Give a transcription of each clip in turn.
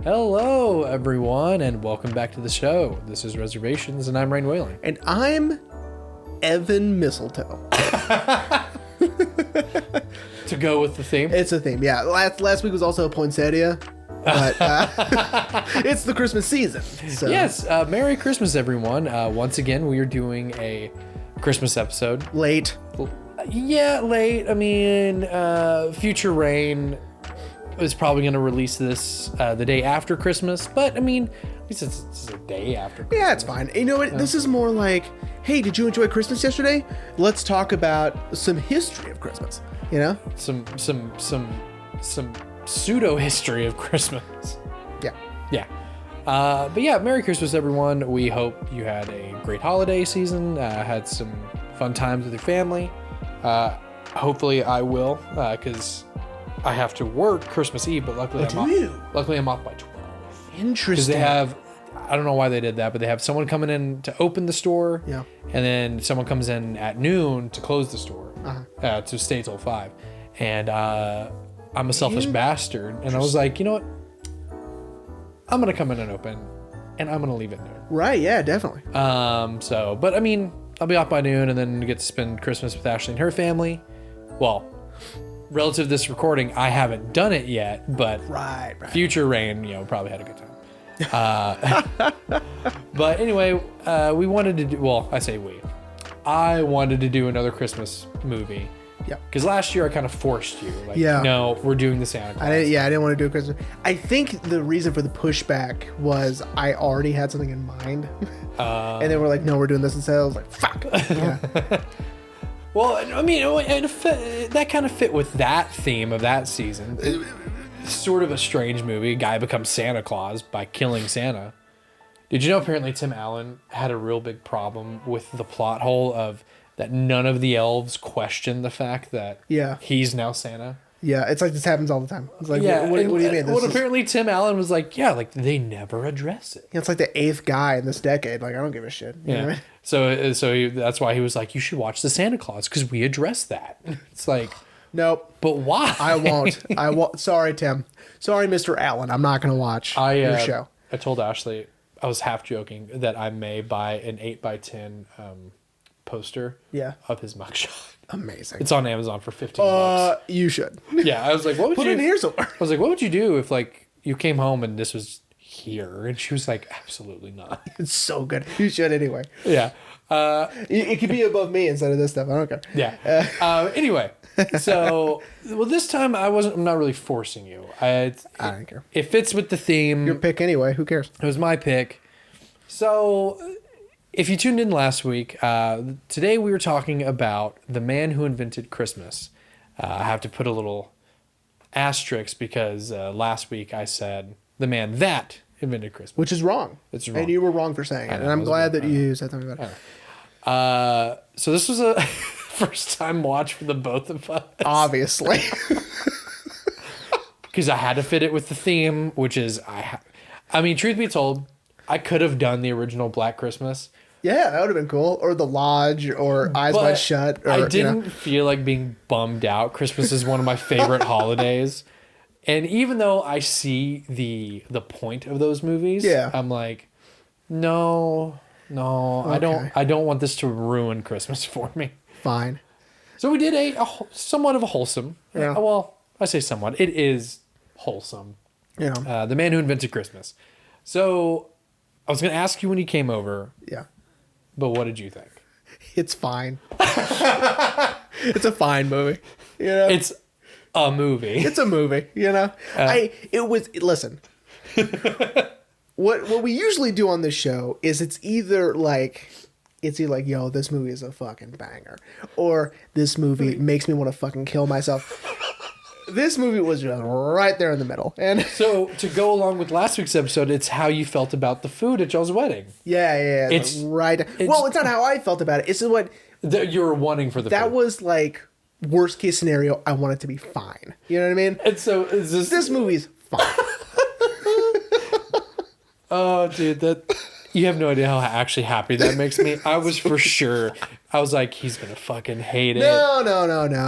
Hello, everyone, and welcome back to the show. This is Reservations, and I'm Raine Whaling. And I'm Evan Mistletoe. To go with the theme? It's a theme, yeah. Last week was also a poinsettia, but it's the Christmas season. So. Yes, Merry Christmas, everyone. Once again, we are doing a Christmas episode. Late. Yeah, late. I mean, future Raine is probably going to release this the day after Christmas, but I mean, at least it's a day after Christmas. Yeah, it's fine. You know what? Yeah. This is more like, hey, did you enjoy Christmas yesterday? Let's talk about some history of Christmas. You know, some pseudo history of Christmas. Yeah. But yeah, Merry Christmas, everyone. We hope you had a great holiday season. Had some fun times with your family. Hopefully, I will, because I have to work Christmas Eve, but luckily I'm off by 12. Interesting. Because they have, I don't know why they did that, but they have someone coming in to open the store. Yeah. And then someone comes in at noon to close the store. To stay till 5. And I'm a selfish bastard. And I was like, you know what? I'm going to come in and open, and I'm going to leave it there. Right, yeah, definitely. But I mean, I'll be off by noon and then get to spend Christmas with Ashley and her family. Well, relative to this recording, I haven't done it yet, but right. Future Raine, probably had a good time. But anyway, we wanted to do, well, I say we. I wanted to do another Christmas movie. Yeah. Because last year I kind of forced you. Like, yeah. No, we're doing the Santa Claus. I didn't want to do a Christmas. I think the reason for the pushback was I already had something in mind. And then we're like, no, we're doing this instead. I was like, fuck. Yeah. Well, I mean, that kind of fit with that theme of that season. It's sort of a strange movie. A guy becomes Santa Claus by killing Santa. Did you know apparently Tim Allen had a real big problem with the plot hole of that none of the elves questioned the fact that he's now Santa? Yeah, it's like this happens all the time. It's like, what do you mean? Apparently Tim Allen was like, they never address it. Yeah, it's like the 8th guy in this decade. Like, I don't give a shit. You know what I mean? So that's why he was like, you should watch the Santa Claus because we address that. It's like, nope. But why? I won't. Sorry, Tim. Sorry, Mr. Allen. I'm not going to watch your show. I told Ashley, I was half joking that I may buy an 8x10 poster of his mugshot. Amazing. It's on Amazon for $15. You should. Yeah, I was like, what would put it in here somewhere? I was like, what would you do if like you came home and this was here? And she was like, absolutely not. It's so good. You should anyway. Yeah. It could be above me instead of this stuff. I don't care. Yeah. Anyway, so this time I'm not really forcing you. I don't care. It fits with the theme. Your pick anyway. Who cares? It was my pick. So if you tuned in last week, today we were talking about the man who invented Christmas. I have to put a little asterisk because last week I said the man that invented Christmas. Which is wrong. It's wrong. And you were wrong for saying it. And I'm glad that you said something about it. So this was a first time watch for the both of us. Obviously. Because I had to fit it with the theme, which is, I mean, truth be told, I could have done the original Black Christmas. Yeah, that would have been cool. Or The Lodge, or Eyes Wide Shut. Or, I didn't feel like being bummed out. Christmas is one of my favorite holidays. And even though I see the point of those movies, I'm like, no, okay. I don't want this to ruin Christmas for me. Fine. So we did a somewhat of a wholesome. Yeah. Well, I say somewhat. It is wholesome. Yeah. The man who invented Christmas. So I was going to ask you when you came over. Yeah. But what did you think? It's fine. It's a fine movie. You know? It's a movie. It's a movie, you know? Listen. What we usually do on this show is it's either like, yo, this movie is a fucking banger. Or this movie makes me want to fucking kill myself. This movie was just right there in the middle. And so to go along with last week's episode, it's how you felt about the food at y'all's wedding. Yeah. It's right. Well, it's not how I felt about it. It's what you were wanting for the that food. was like worst case scenario. I want it to be fine. You know what I mean? And so is this movie's fine. Oh, dude, you have no idea how actually happy that makes me. I was for sure. I was like, he's gonna fucking hate it. No.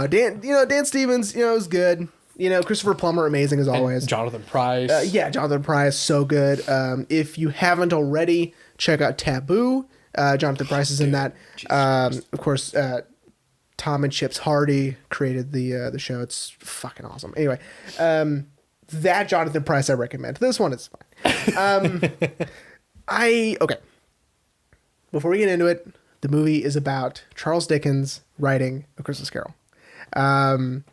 Dan Stevens, is good. You know, Christopher Plummer, amazing as always. And Jonathan Pryce. Yeah, Jonathan Pryce, so good. If you haven't already, check out Taboo. Jonathan Pryce is in that. Of course, Tom and Chips Hardy created the show. It's fucking awesome. Anyway, that Jonathan Pryce I recommend. This one is fine. Okay. Before we get into it, the movie is about Charles Dickens writing A Christmas Carol. And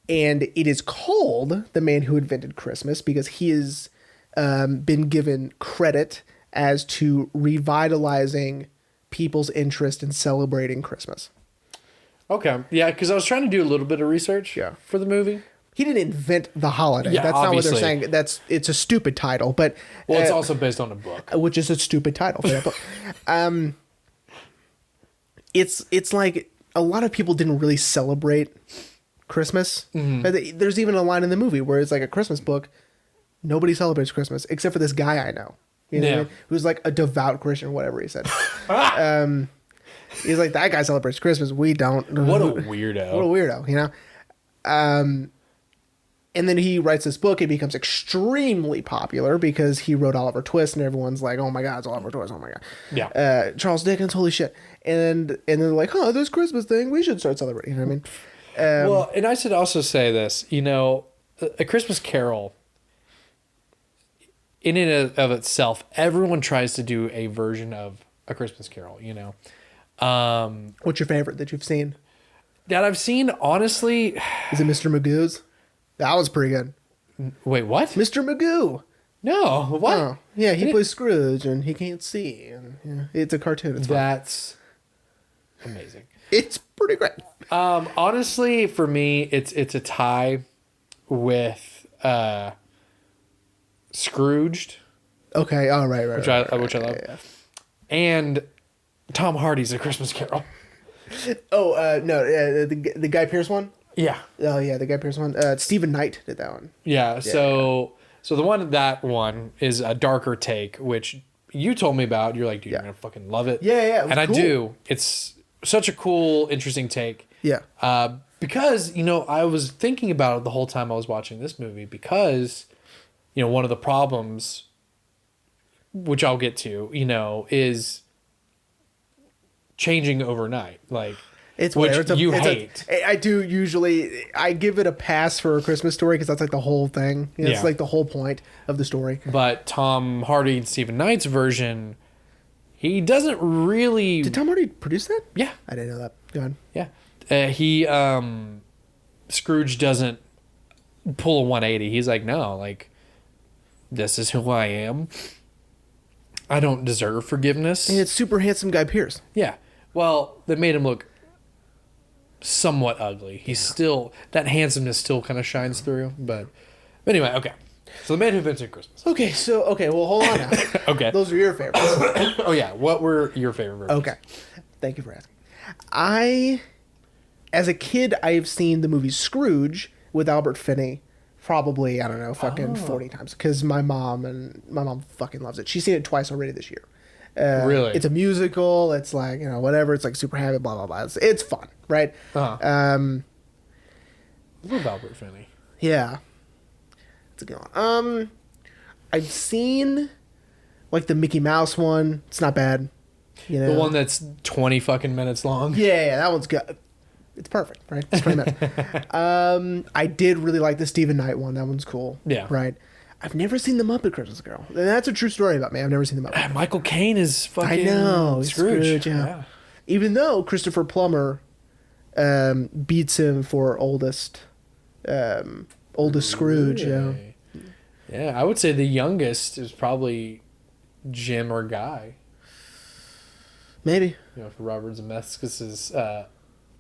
it is called The Man Who Invented Christmas because he has been given credit as to revitalizing people's interest in celebrating Christmas. Okay. Yeah, because I was trying to do a little bit of research for the movie. He didn't invent the holiday. Yeah, that's obviously. not what they're saying. It's a stupid title, but Well, it's also based on a book. which is a stupid title for that book. It's like a lot of people didn't really celebrate Christmas. Mm-hmm. There's even a line in the movie where it's like a Christmas book. Nobody celebrates Christmas except for this guy I know. You know what I mean? Who's like a devout Christian or whatever he said. He's like, that guy celebrates Christmas. We don't. What a weirdo. What a weirdo, you know? And then he writes this book. It becomes extremely popular because he wrote Oliver Twist, and everyone's like, "Oh my God, it's Oliver Twist! Oh my God!" Yeah. Charles Dickens, holy shit! And then they're like, "Oh, this Christmas thing, we should start celebrating." You know what I mean? Well, and I should also say this. You know, A Christmas Carol, in and of itself, everyone tries to do a version of A Christmas Carol. You know. What's your favorite that you've seen? That I've seen, honestly. Is it Mr. Magoo's? That was pretty good. Wait, what? Mr. Magoo. No, what? Oh, yeah, he plays Scrooge and he can't see. And yeah, it's a cartoon. It's fun. That's amazing. It's pretty great. Honestly, for me, it's a tie with Scrooged. Okay. Oh, right. Which I love. Yeah. And Tom Hardy's A Christmas Carol. Oh, no, the Guy Pearce one? Yeah. Oh, yeah, the Guy Pearce one. Stephen Knight did that one. Yeah, so that one is a darker take, which you told me about. You're like, dude, you're going to fucking love it. Yeah, and I do. It's such a cool, interesting take. Yeah. Because, you know, I was thinking about it the whole time I was watching this movie because, you know, one of the problems, which I'll get to, you know, is changing overnight. Like, it's which whatever. you hate. I do usually. I give it a pass for A Christmas Story because that's like the whole thing. You know, it's like the whole point of the story. But Tom Hardy and Stephen Knight's version, he doesn't really. Did Tom Hardy produce that? Yeah, I didn't know that. Go ahead. Yeah, Scrooge doesn't pull a 180. He's like, no, like, this is who I am. I don't deserve forgiveness. And it's super handsome Guy Pearce. Yeah. Well, that made him look somewhat ugly. He's still, that handsomeness still kind of shines through. But anyway, okay. So The Man Who Invented Christmas. Okay, well, hold on now. Okay. Those are your favorites. Oh, yeah. What were your favorite versions? Okay. Thank you for asking. As a kid, I've seen the movie Scrooge with Albert Finney probably, I don't know, fucking 40 times because my mom fucking loves it. She's seen it twice already this year. Really? It's a musical. It's like, you know, whatever. It's like super happy, blah, blah, blah. It's fun, right? Uh-huh. I love Albert Finney. Yeah. It's a good one. I've seen like the Mickey Mouse one. It's not bad. You know? The one that's 20 fucking minutes long. Yeah, that one's good. It's perfect, right? It's 20 minutes. I did really like the Stephen Knight one. That one's cool. Yeah. Right. I've never seen The Muppet Christmas Carol. And that's a true story about me. I've never seen The Muppet. Michael Caine is fucking I know. Scrooge. Yeah. Even though Christopher Plummer beats him for oldest Scrooge. Really? Yeah, I would say the youngest is probably Jim or Guy. Maybe. You know, for Robert Zemeckis'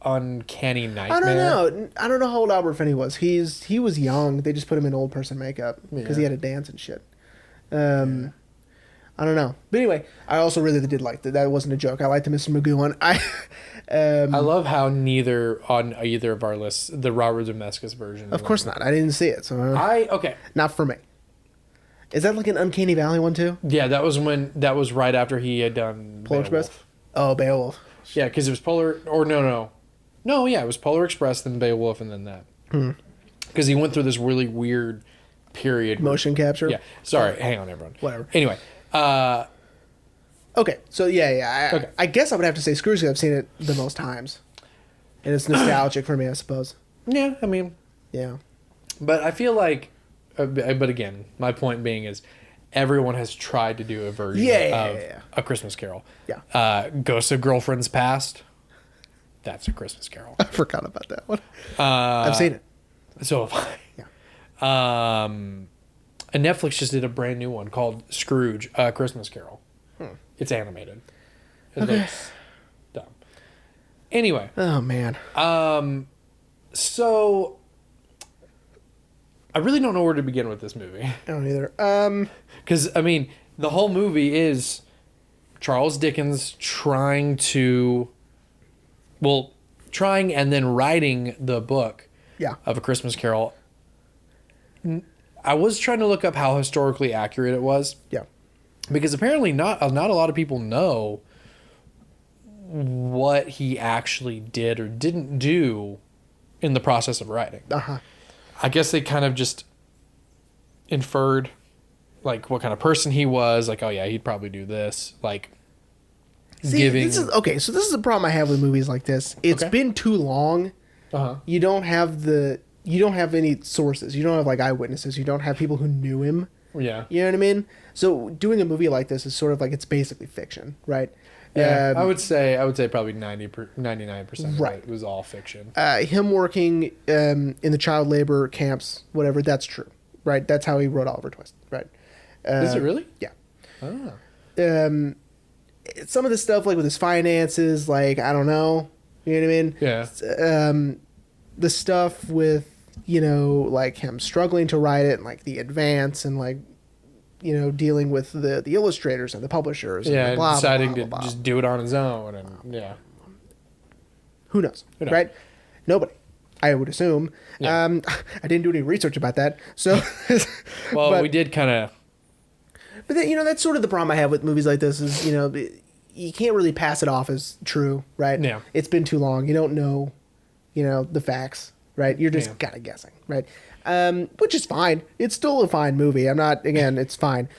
Uncanny Nightmare. I don't know how old Albert Finney was. He was young. They just put him in old person makeup because he had to dance and shit. I don't know. But anyway, I also really did like that. That wasn't a joke. I liked the Mr. Magoo one. I love how neither on either of our lists the Robert Zemeckis version. Of course not. I didn't see it, so okay. Not for me. Is that like an Uncanny Valley one too? Yeah, that was right after he had done Polar Express. Oh, Beowulf. Yeah, because it was Polar, or no, yeah, it was Polar Express, then Beowulf, and then that. because he went through this really weird period. Motion capture. Yeah. Sorry. Hang on, everyone. Whatever. Anyway. Okay. So yeah. I guess I would have to say Scrooge because I've seen it the most times, and it's nostalgic for me, I suppose. Yeah. I mean. Yeah. But I feel like, but again, my point being is, everyone has tried to do a version of A Christmas Carol. Yeah. Ghosts of Girlfriends Past. That's A Christmas Carol. I forgot about that one. I've seen it. So have I. Yeah. And Netflix just did a brand new one called Scrooge, A Christmas Carol. It's animated. It looks dumb. Anyway. Oh man. So I really don't know where to begin with this movie. I don't either. Because, I mean, the whole movie is Charles Dickens trying and then writing the book of A Christmas Carol. I was trying to look up how historically accurate it was. Yeah. Because apparently not a lot of people know what he actually did or didn't do in the process of writing. Uh-huh. I guess they kind of just inferred like what kind of person he was. Like, oh yeah, he'd probably do this. Like, this is the problem I have with movies like this. It's been too long. Uh-huh. You don't have any sources. You don't have like eyewitnesses. You don't have people who knew him. Yeah. You know what I mean? So doing a movie like this is sort of like, it's basically fiction, right? Yeah, I would say probably 99% of it was all fiction. Him working in the child labor camps, whatever, that's true, right? That's how he wrote Oliver Twist, right? Is it really? Yeah. Oh. Some of the stuff, like with his finances, like, I don't know. You know what I mean? Yeah. The stuff with, like him struggling to write it and like the advance and like, dealing with the illustrators and the publishers. Yeah, and blah, deciding blah, blah, blah, to just do it on his own. And yeah. Who knows? Right? Nobody. I would assume. Yeah. I didn't do any research about that. So, well, we did kind of. But then, that's sort of the problem I have with movies like this is, you can't really pass it off as true, right? Yeah. It's been too long. You don't know, the facts, right? You're just kind of guessing, right? Which is fine. It's still a fine movie. It's fine.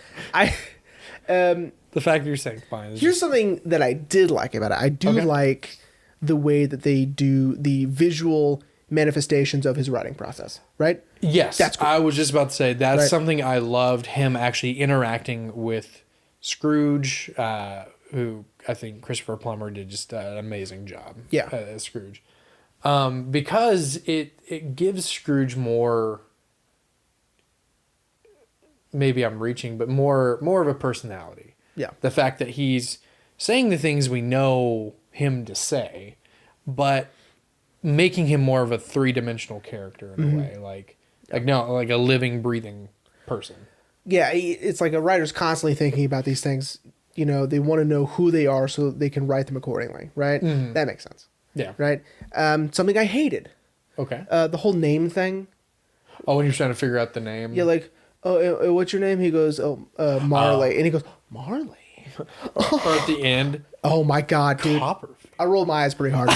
The fact that you're saying fine. Here's something that I did like about it. I do like the way that they do the visual manifestations of his writing process, right? Yes. That's cool. I was just about to say that's something I loved, him actually interacting with Scrooge, who I think Christopher Plummer did just an amazing job as Scrooge. Because it gives Scrooge more, maybe I'm reaching, but more of a personality. Yeah. The fact that he's saying the things we know him to say, but making him more of a three-dimensional character in a way, like a living, breathing person. Yeah, it's like a writer's constantly thinking about these things. They want to know who they are so they can write them accordingly, right? Mm-hmm. That makes sense. Yeah. Right? Something I hated. Okay. The whole name thing. Oh, when you're trying to figure out the name? Yeah, like, oh, what's your name? He goes, Marley. And he goes, Marley? Or at the end. Oh, my God, dude. Copperfield. I rolled my eyes pretty hard.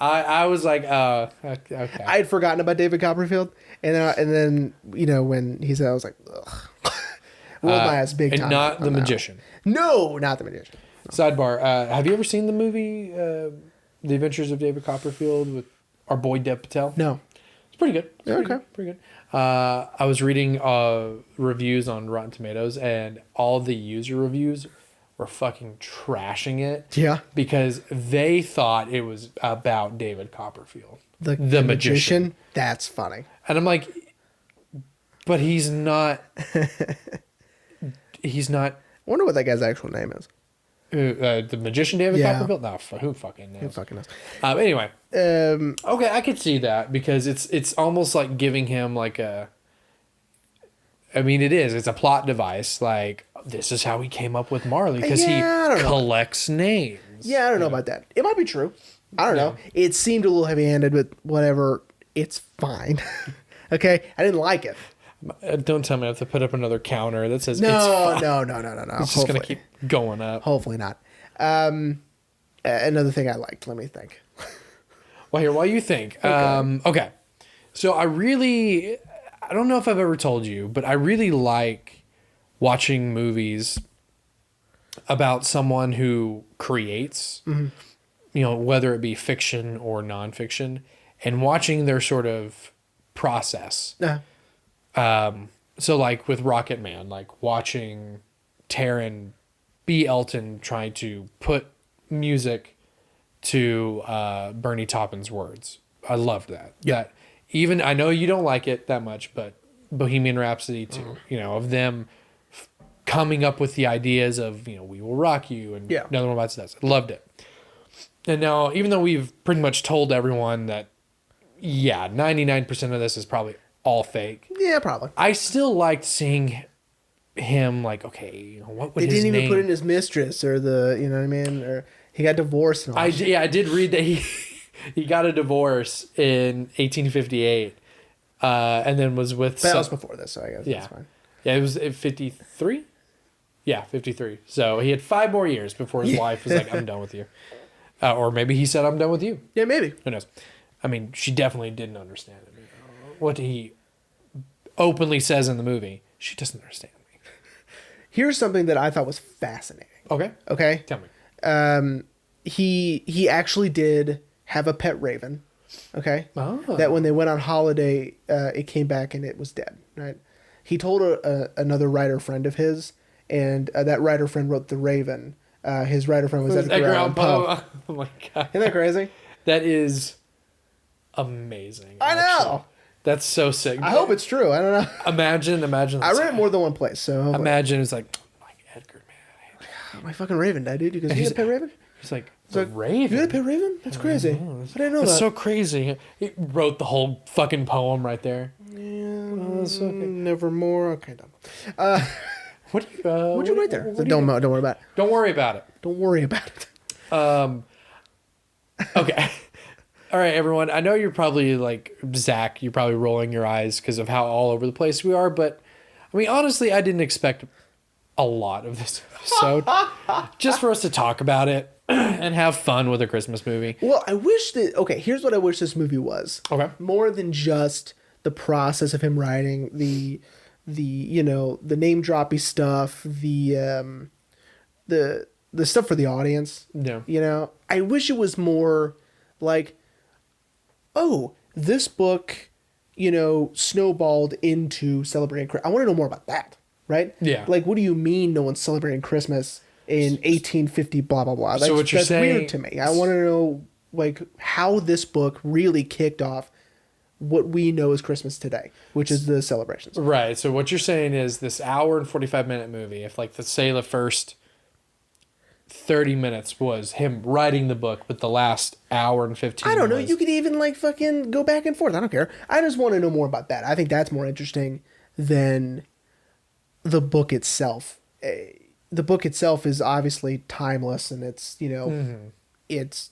I was like, okay. I had forgotten about David Copperfield. And then when he said, I was like, ugh. Rolled my eyes big time. And not The Magician. No, not The Magician. No. Sidebar, have you ever seen the movie The Adventures of David Copperfield with our boy Dev Patel? No. It's pretty good. Pretty good. I was reading reviews on Rotten Tomatoes, and all the user reviews were fucking trashing it. Yeah. Because they thought it was about David Copperfield. The magician? That's funny. And I'm like, but he's not. He's not. I wonder what that guy's actual name is. The magician David Copperfield? No, who fucking knows? Who fucking knows? Anyway. Okay, I could see that because it's almost like giving him like a. I mean, it is. It's a plot device. Like, this is how he came up with Marley because he collects names. Yeah, I don't know about that. It might be true. I don't know. It seemed a little heavy-handed, but whatever. It's fine. Okay? I didn't like it. Don't tell me I have to put up another counter that says no, it's fine. No. It's just going to keep going up. Hopefully not. Another thing I liked. Let me think. Well, here, while you think. Okay. So I don't know if I've ever told you, but I really like watching movies about someone who creates, whether it be fiction or nonfiction, and watching their sort of process. So like with Rocket Man, like watching Taron B. Elton trying to put music to Bernie Taupin's words. I loved that. That even, I know you don't like it that much, but Bohemian Rhapsody too, of them coming up with the ideas of, We Will Rock You and Another One Bites the Dust. I loved it. And now, even though we've pretty much told everyone that, 99% of this is probably all fake. Yeah, probably. I still liked seeing him like, okay, what would they his name? didn't even put in his mistress or the, you know what I mean? Or he got divorced. And all I did read that he got a divorce in 1858 and then was with... That was before this, so I guess that's fine. Yeah, it was 53? Yeah, 53. So he had 5 more years before his wife was like, I'm done with you. Or maybe he said, I'm done with you. Yeah, maybe. Who knows? I mean, she definitely didn't understand it. What he openly says in the movie, she doesn't understand me. Here's something that I thought was fascinating. Okay? Tell me. He actually did have a pet raven. Okay? Oh. That when they went on holiday, it came back and it was dead, right? He told another writer friend of his, and that writer friend wrote The Raven. His writer friend was Edgar Allan Poe. Oh my God. Isn't that crazy? That is amazing. I know. Actually. That's so sick. I hope it's true. I don't know. Imagine. I read it more than one place, so imagine it's like Edgar, man. My fucking raven died, dude. You had a pet raven? He's like, raven? You had a pet raven? That's crazy. I didn't know that. That's so crazy. He wrote the whole fucking poem right there. Yeah, that's okay. Nevermore. Okay, done. What'd you write there? Don't worry about it. Don't worry about it. Don't worry about it. Okay. All right, everyone. I know you're probably like, Zach, you're probably rolling your eyes because of how all over the place we are. But, I mean, honestly, I didn't expect a lot of this episode just for us to talk about it and have fun with a Christmas movie. Well, I wish that... Okay, here's what I wish this movie was. Okay. More than just the process of him writing, the name droppy stuff, the stuff for the audience. Yeah. I wish it was more like, oh, this book, snowballed into celebrating Christmas. I want to know more about that, right? Yeah. Like, what do you mean no one's celebrating Christmas in 1850, blah, blah, blah? So what you're saying... weird to me. I want to know, like, how this book really kicked off what we know as Christmas today, which is the celebrations. Right. So what you're saying is this hour and 45-minute movie, if like, let's say the first 30 minutes was him writing the book, but the last hour and 15 I don't know. was... You could even like fucking go back and forth. I don't care. I just want to know more about that. I think that's more interesting than the book itself. The book itself is obviously timeless, and it's, it's,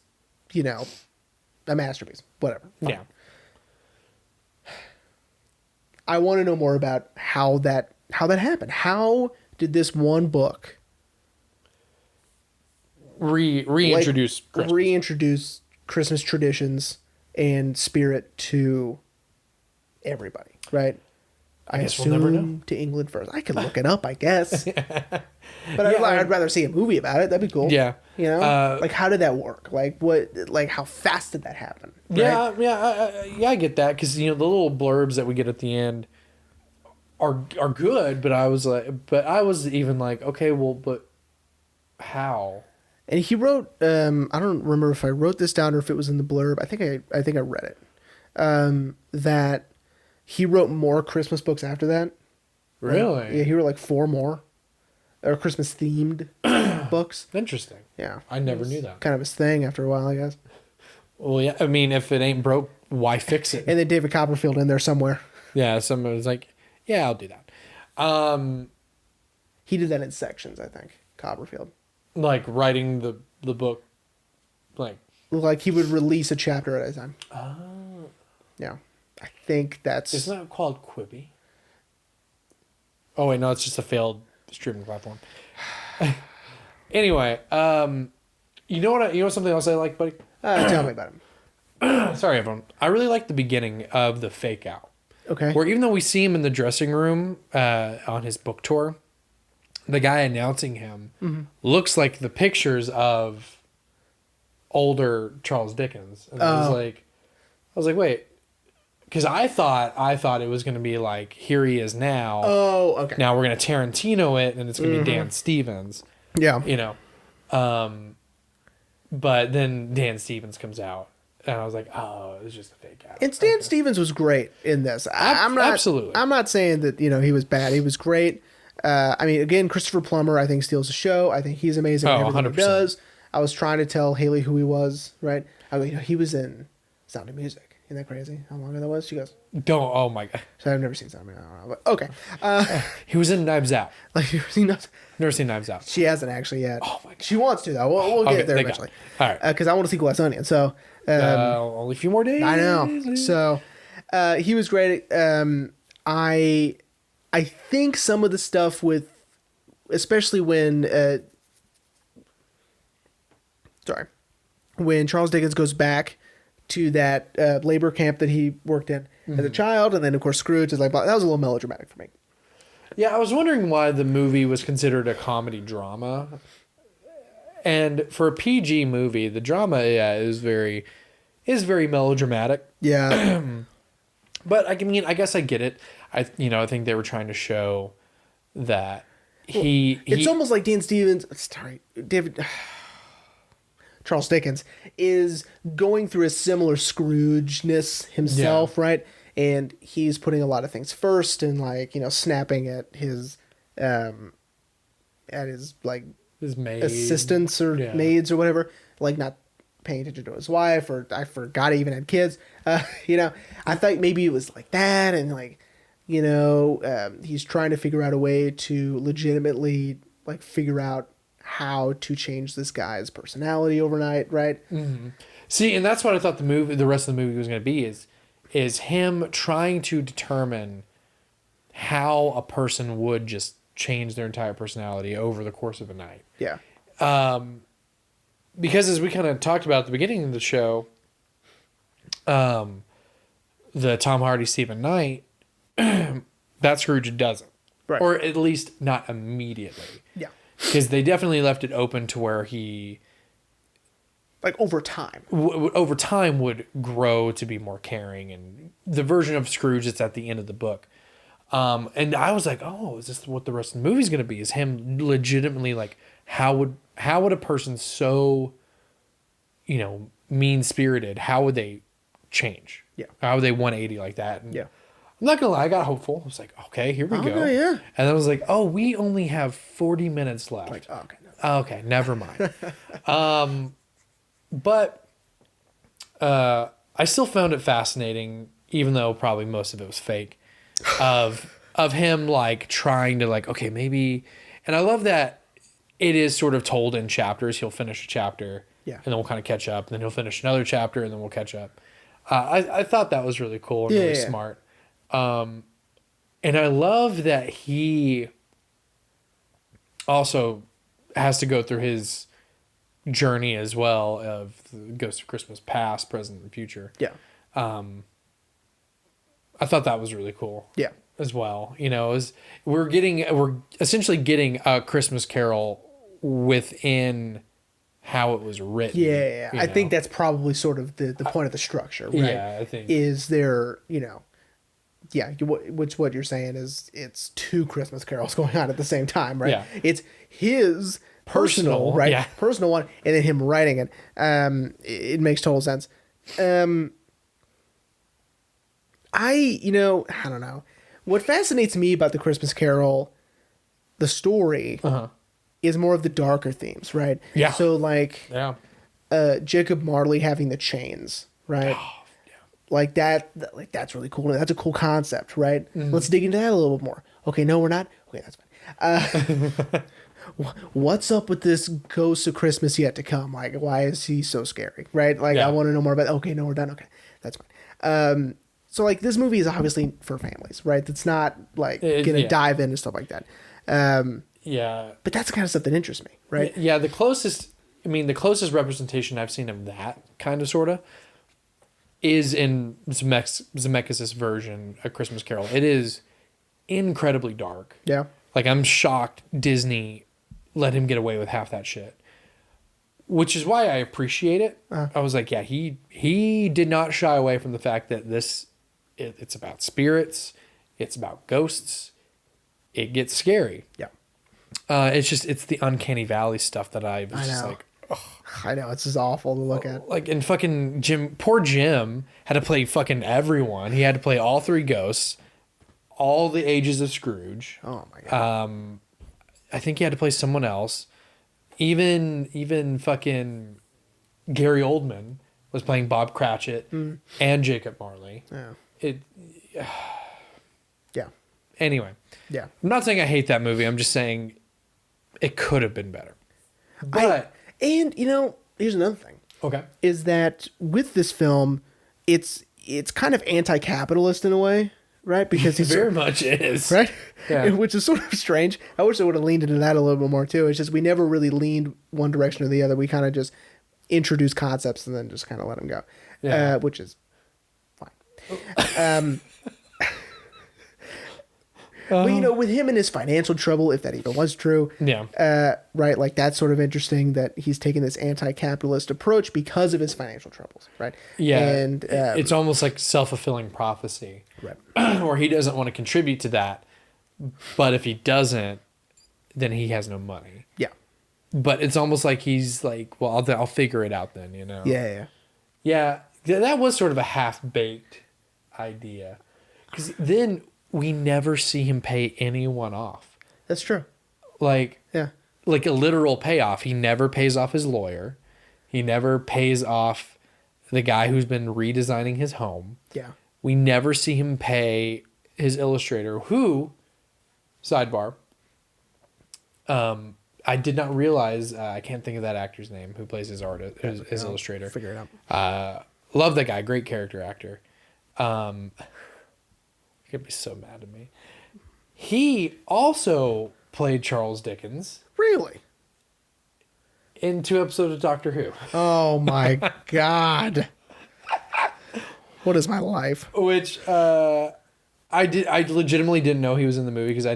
a masterpiece. Whatever. Fine. Yeah. I want to know more about how that happened. How did this one book reintroduce Christmas traditions and spirit to everybody, right? I guess assume we'll never know. To England first. I could look it up, I guess. But I'd rather see a movie about it. That'd be cool. Yeah. Like, how did that work? Like, how fast did that happen? Right? Yeah, I get that, because the little blurbs that we get at the end are good, but I was even like, okay, well, but how? And he wrote, I don't remember if I wrote this down or if it was in the blurb. I think I read it. That he wrote more Christmas books after that. Really? Yeah, he wrote like 4 more, or Christmas themed books. Interesting. Yeah, I never knew that. Kind of his thing after a while, I guess. Well, yeah. I mean, if it ain't broke, why fix it? And then David Copperfield in there somewhere. Yeah, someone was like, "Yeah, I'll do that." He did that in sections, I think. Copperfield. Like writing the book, like he would release a chapter at a time. Oh. Yeah, I think that's... Isn't that called Quibi? Oh wait, no, it's just a failed streaming platform. Anyway, you know something else I like, buddy? Tell me about him. Sorry, everyone. I really like the beginning of the fake out. Okay. Where even though we see him in the dressing room on his book tour, the guy announcing him looks like the pictures of older Charles Dickens. And I was like, wait, because I thought it was going to be like, here he is now. Oh, okay. Now we're going to Tarantino it, and it's going to be Dan Stevens. Yeah. You know, but then Dan Stevens comes out. And I was like, oh, it was just a fake out. And Stan Stevens was great in this. Absolutely. I'm not saying that, he was bad. He was great. I mean, again, Christopher Plummer, I think, steals the show. I think he's amazing at everything 100%. he does. I was trying to tell Haley who he was, right? I mean, he was in Sound of Music. Isn't that crazy? How long ago that was? She goes, oh my God. so I've never seen Sound of Music. I don't know. But okay. He was in Knives Out. Like, you've seen those? Never seen Knives Out. She hasn't actually yet. Oh my God. She wants to, though. We'll get there eventually. All right. Because I want to see Glass Onion. So, only a few more days. I know. So, he was great. I think some of the stuff with, especially when Charles Dickens goes back to that labor camp that he worked in as a child, and then of course Scrooge is like, that was a little melodramatic for me. Yeah, I was wondering why the movie was considered a comedy drama. And for a PG movie, the drama is very melodramatic. Yeah. But I mean, I guess I get it. I think they were trying to show that it's almost like Charles Dickens is going through a similar Scrooge-ness himself, right? And he's putting a lot of things first and snapping at his like his maid. assistants or maids or whatever, like not paying attention to his wife, or I forgot he even had kids. I thought maybe it was like that, and he's trying to figure out a way to legitimately figure out how to change this guy's personality overnight, right? Mm-hmm. See, and that's what I thought the rest of the movie was going to be is him trying to determine how a person would just change their entire personality over the course of a night. Yeah. Because as we kind of talked about at the beginning of the show, the Tom Hardy Stephen Knight, that Scrooge doesn't. Right. Or at least not immediately. Yeah. Because they definitely left it open to where he... over time. Over time would grow to be more caring. And the version of Scrooge that's at the end of the book. And I was like, oh, is this what the rest of the movie's going to be? Is him legitimately how would a person so, mean-spirited, how would they change? Yeah. How would they 180 like that? And yeah. I'm not going to lie, I got hopeful. I was like, okay, here we go. Yeah. And then I was like, oh, we only have 40 minutes left. Okay. Okay, never mind. But I still found it fascinating, even though probably most of it was fake, of him trying to okay, maybe. And I love that it is sort of told in chapters. He'll finish a chapter, yeah, and then we'll kind of catch up. And then he'll finish another chapter, and then we'll catch up. I thought that was really cool and really smart. And I love that he also has to go through his journey as well of the Ghost of Christmas Past, Present, and Future. Yeah. I thought that was really cool. Yeah. As well, we're essentially getting a Christmas Carol within how it was written. Yeah. I think that's probably sort of the point of the structure, right? Yeah, I think. Is there, what you're saying is it's two Christmas carols going on at the same time, right? Yeah. It's his personal, right? Yeah. Personal one, and then him writing it. It makes total sense. I don't know. What fascinates me about the Christmas Carol, the story, is more of the darker themes, right? Yeah. So Jacob Marley having the chains, right? Oh, yeah. That's really cool. That's a cool concept, right? Mm-hmm. Let's dig into that a little bit more. Okay, no, we're not. Okay, that's fine. What's up with this Ghost of Christmas Yet to Come? Why is he so scary, right? I want to know more about. Okay, no, we're done. Okay, that's fine. So this movie is obviously for families, right? It's not gonna dive into stuff like that. Yeah. But that's the kind of stuff that interests me, right? Yeah, the closest representation I've seen of that kind of sorta is in Zemeckis' version, A Christmas Carol. It is incredibly dark. Yeah. Like, I'm shocked Disney let him get away with half that shit. Which is why I appreciate it. I was like, yeah, he did not shy away from the fact that it's about spirits, it's about ghosts, it gets scary. Yeah. It's the uncanny valley stuff that I was just like, ugh. I know, it's just awful to look at. Like, and fucking poor Jim had to play fucking everyone. He had to play all three ghosts, all the ages of Scrooge. Oh my God. I think he had to play someone else. Even fucking Gary Oldman was playing Bob Cratchit and Jacob Marley. Yeah. Yeah. Anyway, Yeah. I'm not saying I hate that movie. I'm just saying it could have been better. But And here's another thing. okay, Is that with this film, it's kind of anti-capitalist in a way, right? Because he's very much is right, Yeah. which is sort of strange. I wish I would have leaned into that a little bit more too. It's just we never really leaned one direction or the other. We kind of just introduce concepts and then just kind of let them go, which is fine. But with him and his financial trouble, if that even was true, right, like that's sort of interesting that he's taking this anti-capitalist approach because of his financial troubles, right? Yeah, and it's almost like self-fulfilling prophecy, right, where he doesn't want to contribute to that, but if he doesn't, then he has no money. yeah, But it's almost like he's like, well, I'll figure it out then, Yeah, that was sort of a half-baked idea, because then we never see him pay anyone off. that's true. Like Yeah, like a literal payoff. He never pays off his lawyer. He never pays off the guy who's been redesigning his home. yeah, We never see him pay his illustrator, who, sidebar, I did not realize, I can't think of that actor's name, who plays his artist, his illustrator. figure it out. Love that guy. Great character actor. He'd be so mad at me. He also played Charles Dickens Really? in 2 episodes of Doctor Who. Oh my God. What is my life? Which I legitimately didn't know he was in the movie because I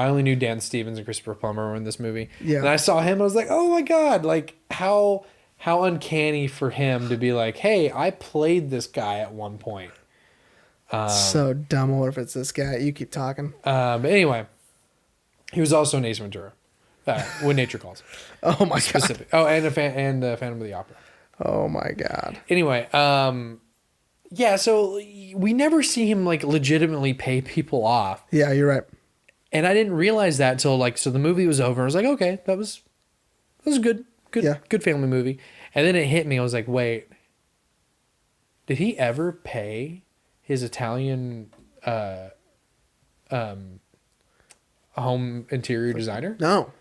only knew Dan Stevens and Christopher Plummer were in this movie. Yeah. And I saw him, I was like, oh my God, like how uncanny for him to be like, hey, I played this guy at one point. So dumb. What if it's this guy? You keep talking. But anyway, he was also in Ace Ventura, When Nature Calls. Oh my God. Specific. Oh, and Phantom of the Opera. Oh my God. Anyway, yeah, so we never see him like legitimately pay people off. Yeah, you're right. And I didn't realize that till so the movie was over. I was like, okay, that was a good family movie. And then it hit me. I was like, wait, did he ever pay his Italian home interior designer? No.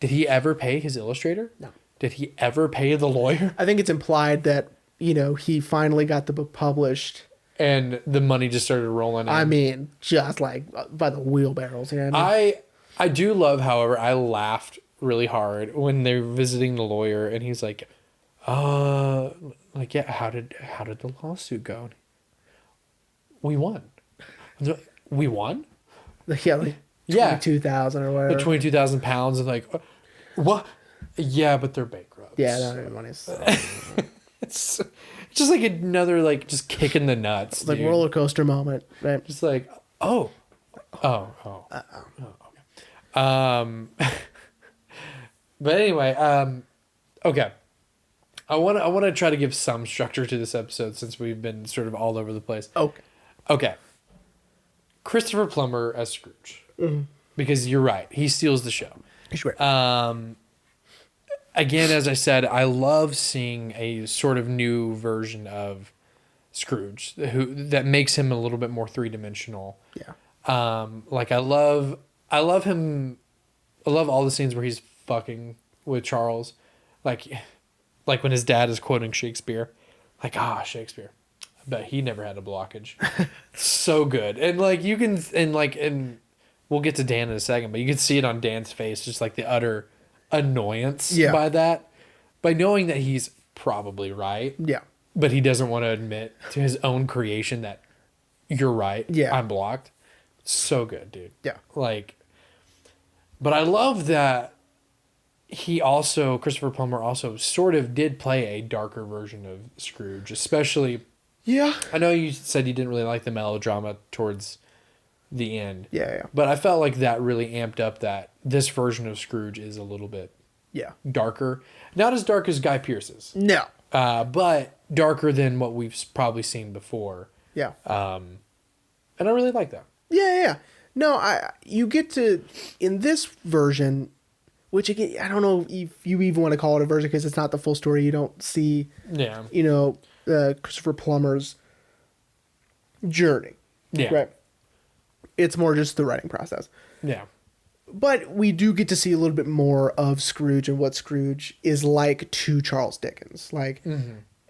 Did he ever pay his illustrator? No. Did he ever pay the lawyer? I think it's implied that, he finally got the book published. And the money just started rolling in. I mean, just like by the wheelbarrows. You know what I mean? I do love, however, I laughed really hard when they're visiting the lawyer and he's like, yeah, how did the lawsuit go? We won. We won? Yeah, like Yeah. 22,000 or whatever. The 22,000 pounds and like, what? Yeah, but they're bankrupt. Yeah, not even money. It's just like another like just kick in the nuts. Like dude. roller coaster moment, right? Just like, okay. But anyway, okay. I want to try to give some structure to this episode since we've been sort of all over the place. Okay. Christopher Plummer as Scrooge. Mm-hmm. Because you're right. He steals the show. Sure. Again, as I said, I love seeing a sort of new version of Scrooge that makes him a little bit more three-dimensional. Yeah. Like I love him. I love all the scenes where he's fucking with Charles. Like when his dad is quoting Shakespeare. Like, Shakespeare. I bet he never had a blockage. So good. And like you can and we'll get to Dan in a second, but you can see it on Dan's face, just like the utter annoyance by that. By knowing that he's probably right. Yeah. but he doesn't want to admit to his own creation that you're right. Yeah. I'm blocked. So good, dude. Yeah. Like, but I love that Christopher Plummer also sort of did play a darker version of Scrooge, especially. Yeah. I know you said you didn't really like the melodrama towards the end. Yeah. But I felt like that really amped up that this version of Scrooge is a little bit Yeah. darker. Not as dark as Guy Pearce's. No. But darker than what we've probably seen before. Yeah. And I really like that. Yeah. No, you get to, in this version, which again, I don't know if you even want to call it a version because it's not the full story. You don't see, Christopher Plummer's journey. Yeah. Right. It's more just the writing process. Yeah. But we do get to see a little bit more of Scrooge and what Scrooge is like to Charles Dickens. Like,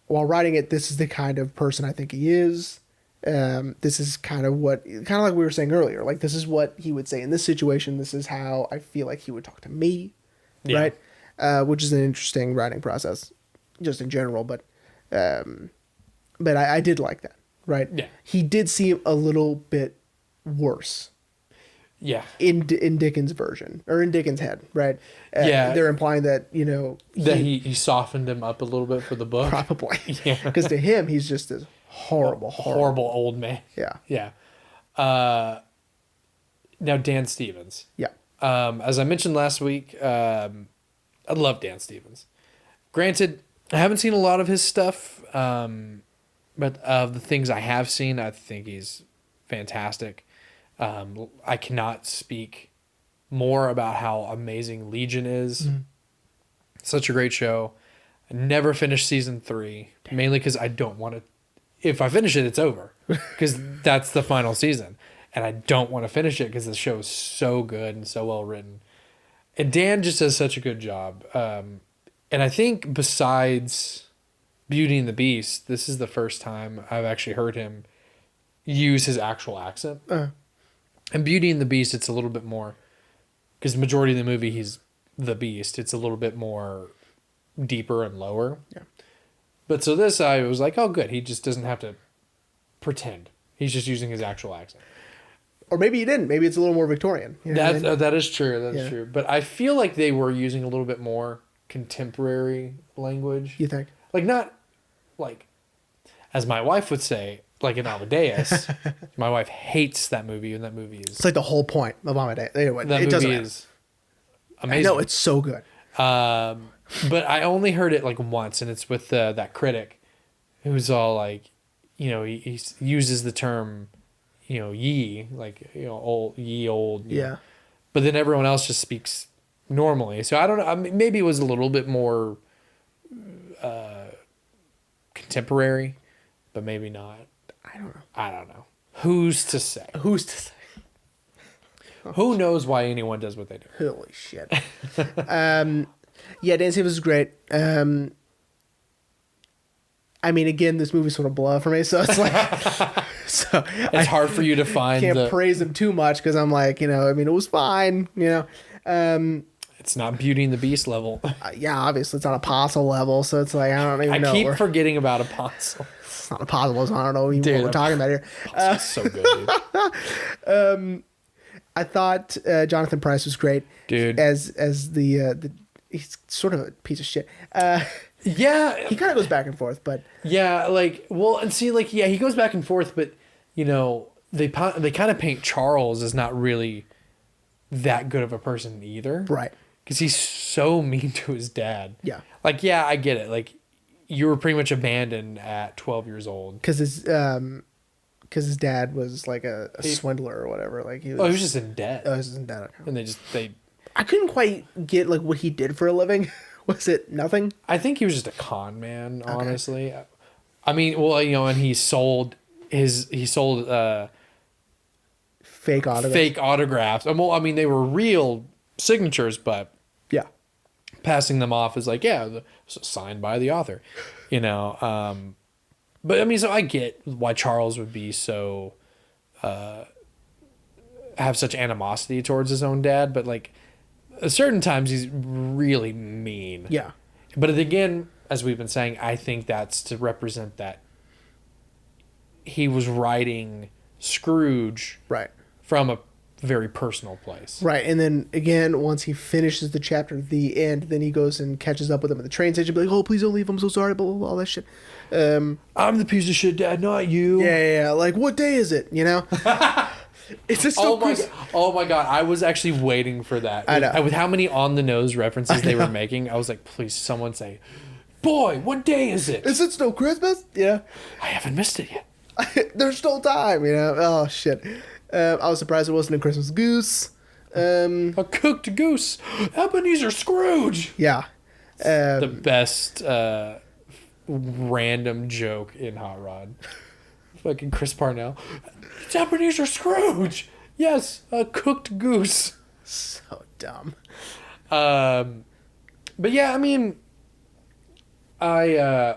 while writing it, this is the kind of person I think he is. This is kind of like we were saying earlier. Like, this is what he would say in this situation. This is how I feel like he would talk to me, right? Which is an interesting writing process, just in general. But I did like that, right? Yeah. He did seem a little bit worse. Yeah. In Dickens' version, or in Dickens' head, right? Yeah. They're implying that, That he softened him up a little bit for the book. probably. Yeah. Because to him, he's just this horrible old man. Yeah. Yeah. Now, Dan Stevens. Yeah. As I mentioned last week, I love Dan Stevens. Granted, I haven't seen a lot of his stuff, but of the things I have seen, I think he's fantastic. I cannot speak more about how amazing Legion is. Such a great show. I never finished season 3, mainly because I don't want to. If I finish it, it's over, because that's the final season, and I don't want to finish it because the show is so good and so well written. And Dan just does such a good job. And I think besides Beauty and the Beast, this is the first time I've actually heard him use his actual accent. And Beauty and the Beast, it's a little bit more, because the majority of the movie, he's the Beast. It's a little bit more deeper and lower. Yeah. But so this, I was like, oh, good. He just doesn't have to pretend. He's just using his actual accent. Or maybe he didn't. Maybe it's a little more Victorian. You know what I mean? That is true. That is true. But I feel like they were using a little bit more contemporary language. You think? Like, not, like, as my wife would say, like in Amadeus. My wife hates that movie, and that movie is... It's like the whole point of Amadeus. Anyway, that it movie is amazing. I know, it's so good. But I only heard it like once, and it's with that critic who's all like, he uses the term, ye, like, old, ye old. Yeah. But then everyone else just speaks normally. So I don't know. I mean, maybe it was a little bit more contemporary, but maybe not. I don't know. Who's to say? Who knows why anyone does what they do? Holy shit. Yeah, Dan Stevens is great. I mean, again, this movie's sort of blah for me, so it's like, it's hard for you to find. Can't praise him too much because I'm like, it was fine, It's not Beauty and the Beast level. Yeah, obviously it's on Apostle level, so it's like I don't even know. I keep forgetting about Apostle. It's not Apostle, so I don't know even what we're talking about here. It's so good, dude. I thought Jonathan Pryce was great, dude. As the he's sort of a piece of shit. Yeah, he kind of goes back and forth, but yeah, he goes back and forth, but they kind of paint Charles as not really that good of a person either, right? Because he's so mean to his dad. Yeah, I get it. Like, you were pretty much abandoned at 12 years old because his dad was like a swindler or whatever. Like he was just in debt. Oh, he was in debt. Okay. And they. I couldn't quite get like what he did for a living. Was it nothing? I think he was just a con man, honestly. Okay. I mean, well, and he sold fake autographs. Well, I mean, they were real signatures, but yeah, passing them off as like, signed by the author, But I mean, so I get why Charles would be so have such animosity towards his own dad, but like, at certain times he's really mean. Yeah. But again, as we've been saying, I think that's to represent that he was writing Scrooge Right. from a very personal place. Right, and then again, once he finishes the chapter at the end, then he goes and catches up with him at the train station, be like, "Oh, please don't leave. I'm so sorry." Blah blah blah, all that shit. I'm the piece of shit dad, not you. Yeah. Like, what day is it? You know. It's just so Oh my god! I was actually waiting for that. I know. With how many on the nose references they were making, I was like, please, someone say, "Boy, what day is it?" Is it still Christmas? Yeah. I haven't missed it yet. There's still time, you know. Oh shit. I was surprised it wasn't a Christmas goose. A cooked goose. Ebenezer Scrooge. Yeah. The best random joke in Hot Rod. Fucking Chris Parnell. It's Ebenezer Scrooge. Yes, a cooked goose. So dumb. But yeah, I mean, I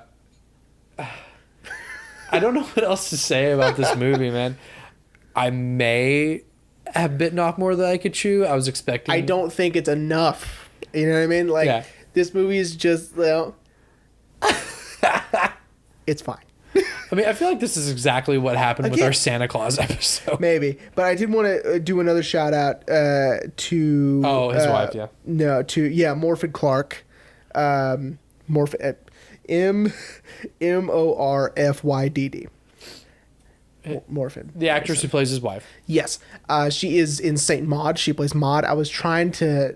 don't know what else to say about this movie, man. I may have bitten off more than I could chew. I was expecting. I don't think it's enough. You know what I mean? Like, Yeah. This movie is just, it's fine. I mean, I feel like this is exactly what happened with our Santa Claus episode. Maybe. But I did want to do another shout out to... Oh, his wife, yeah. No, Morfydd Clark. Morfydd... Morfydd. Morfydd. The actress who plays his wife. Yes. She is in Saint Maud. She plays Maud. I was trying to,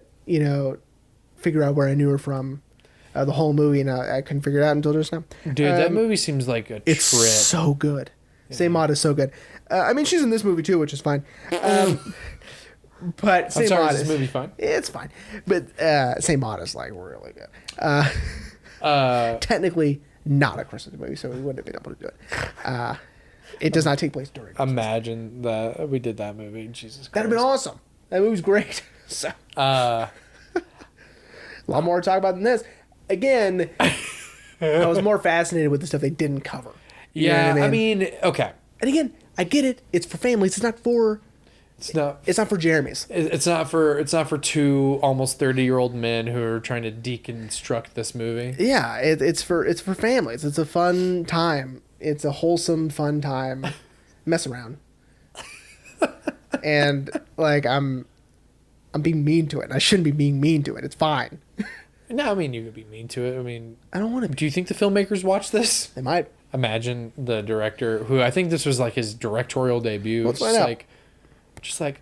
figure out where I knew her from the whole movie, and I couldn't figure it out until just now. Dude, that movie seems like a it's trip. So good. Yeah. Saint Maud is so good. I mean, she's in this movie too, which is fine. But Saint Maud is this movie fine? It's fine. But Saint Maud is like really good. Technically not a Christmas movie, so we wouldn't have been able to do it. It does not take place during Christmas. Imagine that we did that movie. Jesus Christ. That'd have been awesome. That movie's great. So a lot more to talk about than this. Again, I was more fascinated with the stuff they didn't cover. You know what I mean, okay. And again, I get it. It's for families. It's not for Jeremy's. It's not for two almost 30-year-old men who are trying to deconstruct this movie. Yeah, it's for families. It's a fun time. It's a wholesome, fun time. Mess around. And like I'm being mean to it. And I shouldn't be being mean to it. It's fine. No, I mean you could be mean to it. I mean, I don't want to. Do you think the filmmakers watch this? They might. Imagine the director, who I think this was like his directorial debut. Let's find out. Just like,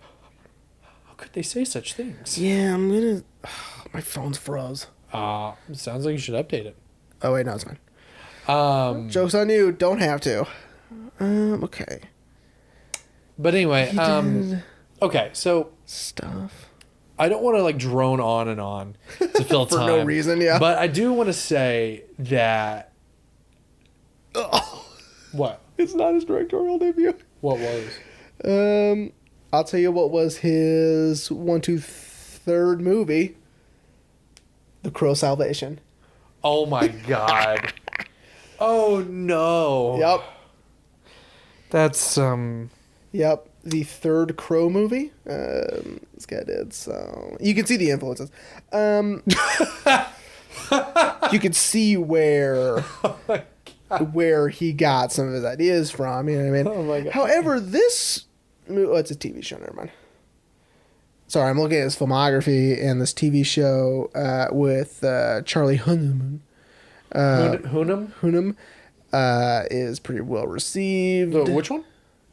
how could they say such things? Yeah, I'm gonna. My phone's froze. Sounds like you should update it. Oh wait, no, it's fine. Joke's on you. Don't have to. Okay. But anyway, okay, so stuff. I don't want to like drone on and on to fill For time. no reason, yeah. But I do want to say that. What? It's not his directorial debut. What was? I'll tell you what was his 3rd movie. The Crow Salvation. Oh my god. Oh no. Yep. That's Yep. The 3rd Crow movie. This guy did so. You can see the influences. You can see where he got some of his ideas from. You know what I mean? Oh my god. However, this. Oh, it's a TV show. Never mind. Sorry, I'm looking at his filmography and this TV show with Charlie Hunnam. Hunnam is pretty well received. Which one?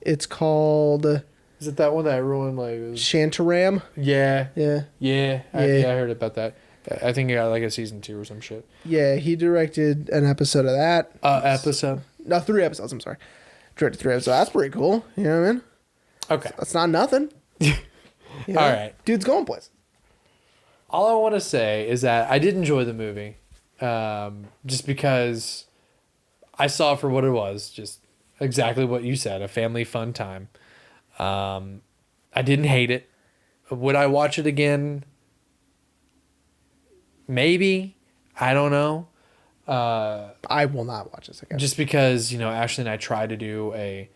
It's called. Is it that one that everyone like? Shantaram. Yeah. Yeah. I heard about that. I think he got like a season 2 or some shit. Yeah, he directed an episode of that. Episode? No, 3 episodes. I'm sorry. Directed 3 episodes. That's pretty cool. You know what I mean? Okay. That's not nothing. You know? All right. Dude's going places. All I want to say is that I did enjoy the movie, just because I saw it for what it was, just exactly what you said, a family fun time. I didn't hate it. Would I watch it again? Maybe. I don't know. I will not watch this again. Just because, Ashley and I tried to do a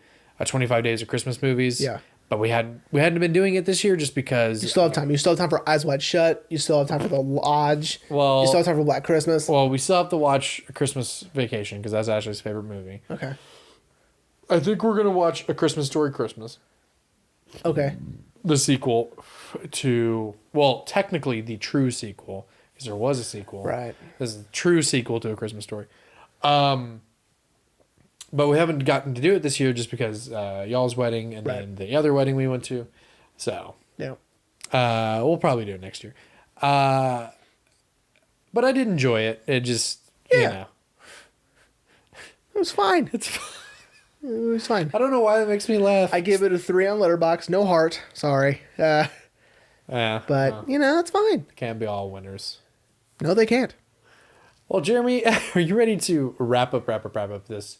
25 Days of Christmas movies. Yeah. but we hadn't been doing it this year just because. You still have time. You still have time for Eyes Wide Shut. You still have time for The Lodge. Well, you still have time for Black Christmas. Well, we still have to watch A Christmas Vacation because that's Ashley's favorite movie. Okay. I think we're gonna watch A Christmas Story Christmas. Okay. The sequel to, well, technically the true sequel, because there was a sequel. Right. This is the true sequel to A Christmas Story. But we haven't gotten to do it this year just because y'all's wedding and then the other wedding we went to. So Yeah. we'll probably do it next year. But I did enjoy it. It just, you know. It was fine. It's fine. It was fine. I don't know why that makes me laugh. I gave it a 3 on Letterboxd. No heart. Sorry. Yeah. But, it's fine. Can't be all winners. No, they can't. Well, Jeremy, are you ready to wrap up this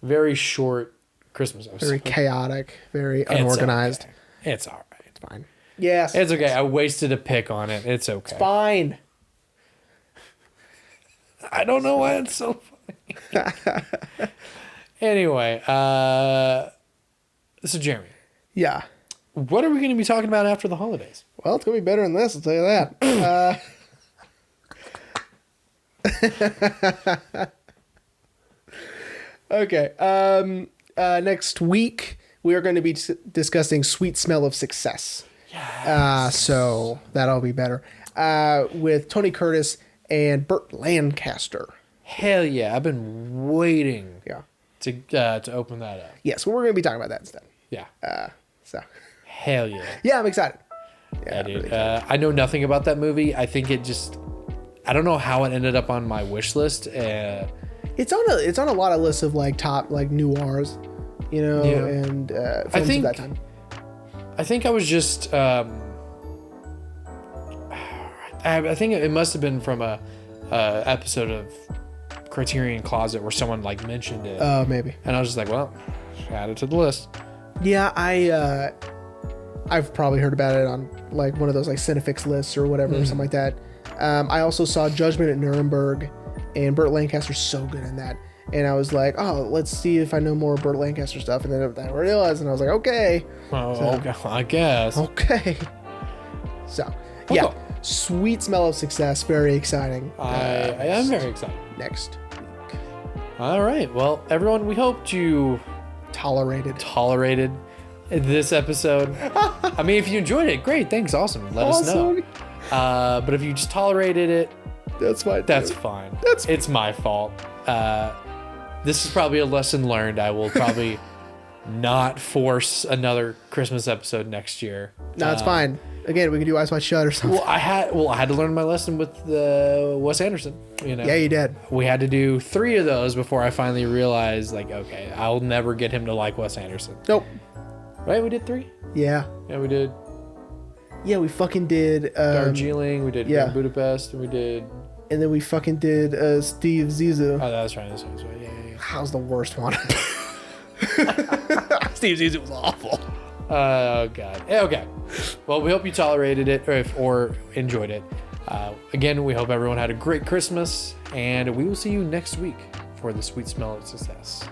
very short Christmas episode? Very chaotic. Very unorganized. It's all right. It's fine. Yes. It's okay. I wasted a pick on it. It's okay. It's fine. I don't know why it's so funny. Anyway, so Jeremy. Yeah. What are we going to be talking about after the holidays? Well, it's going to be better than this, I'll tell you that. Okay. Next week, we are going to be discussing Sweet Smell of Success. Yes. So that'll be better. With Tony Curtis and Burt Lancaster. Hell yeah. I've been waiting Yeah. to open that up. Yes, well, we're going to be talking about that instead. Yeah. So. Hell yeah. Yeah, I'm excited. Yeah, dude. Really I know nothing about that movie. I think I don't know how it ended up on my wish list. It's on a lot of lists of like top like noirs, and films of that time. I think I was just I think it must have been from a episode of Criterion Closet where someone like mentioned it. Oh, maybe. And I was just like, well, add it to the list. Yeah, I've probably heard about it on like one of those like Cinefix lists or whatever, or something like that. I also saw Judgment at Nuremberg, and Burt Lancaster's so good in that. And I was like, oh, let's see if I know more Burt Lancaster stuff. And then I realized, and I was like, okay. Okay, I guess. Okay. So, yeah. Sweet Smell of Success. Very exciting. I am very excited. Next week. All right. Well, everyone, we hope you tolerated this episode. I mean, if you enjoyed it, great. Thanks. Awesome. Let us know. But if you just tolerated it, that's fine. That's fine. It's my fault. This is probably a lesson learned. I will probably not force another Christmas episode next year. No, it's fine. Again, we can do Eyes Wide Shut or something. Well, I had to learn my lesson with Wes Anderson. Yeah, you did. We had to do 3 of those before I finally realized, like, okay, I'll never get him to like Wes Anderson. Nope. Right? We did 3? Yeah. Yeah, we did. Yeah, we fucking did. Darjeeling. We did Grand Budapest, and we did. And then we fucking did Steve Zissou. Oh, that's right. That's right. Yeah. How's the worst one? Steve Zissou was awful. Oh god. Okay. Well, we hope you tolerated it or enjoyed it. Again, we hope everyone had a great Christmas, and we will see you next week for the Sweet Smell of Success.